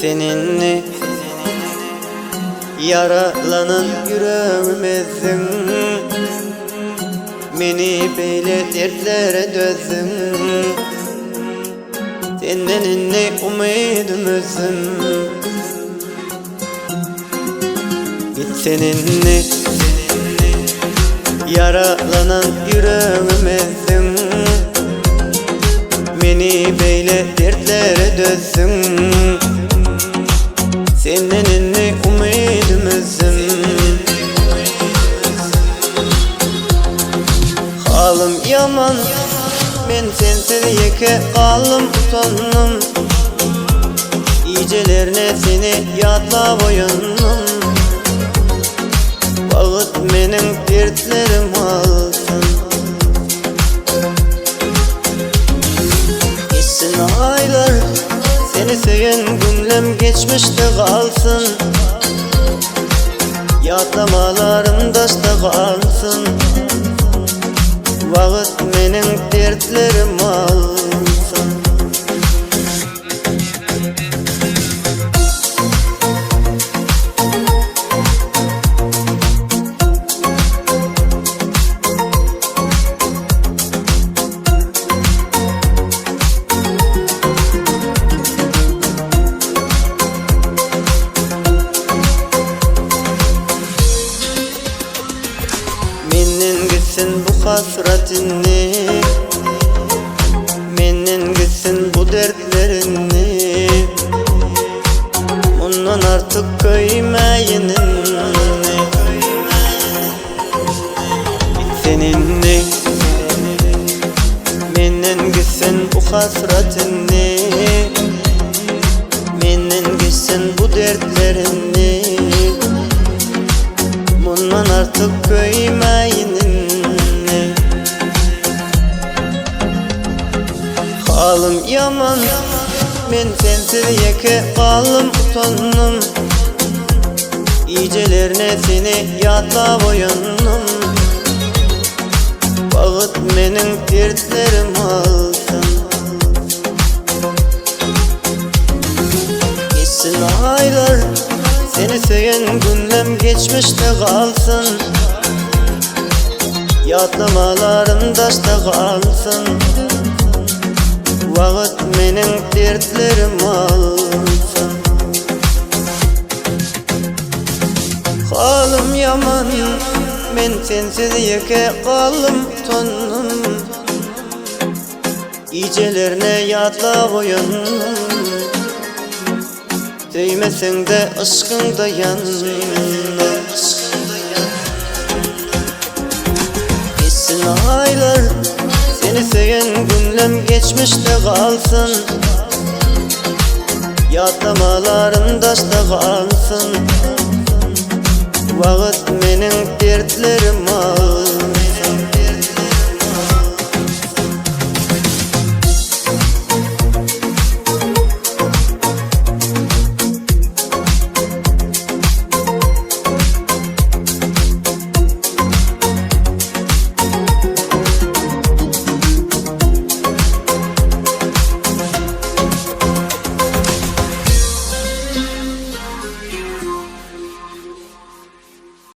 Seninle yaralanan yüreğimizin, meni böyle dertlere dözdün. Senden ne umidimizin, git seninle yaralanan yüreğimizin, meni böyle dertlere dözdün. Senden ne umidimizin, halim yaman, ben sensiz yeke kalım utandım. İyicelerine seni yatla boyunum, vakit benim dertlerim alsın. Geçsin aylar, seni söyleyen günlem geçmişte kalsın. Yatlamalarım taşta kalsın. Vakit benim dertlerim alsın. Menden gitsin bu hasretini, menden gitsin bu dertlerini. Bundan artık köymeyenin, seninle menden gitsin bu hasretini, menden gitsin bu dertlerini. Bundan artık köymeyenin, halim yaman, ben sensiz yeke kalım utandım. İyicelerine seni yatla boyunum, vakit benim dertlerim alsın. Geçsin aylar, seni söyleyen günlem geçmişte kalsın. Yatlamalarım taşta kalsın. Vakit benim dertlerim alsın. Halim yaman, ben sensiz yeke kalım utandım. İyicelerine yatla boyunum, değmesen de aşkında yanına. Geçsin aylar, seni söyleyen günlem geçmişte kalsın. Yatlamalarım taşta kalsın. Vakit benim dertlerim alsın.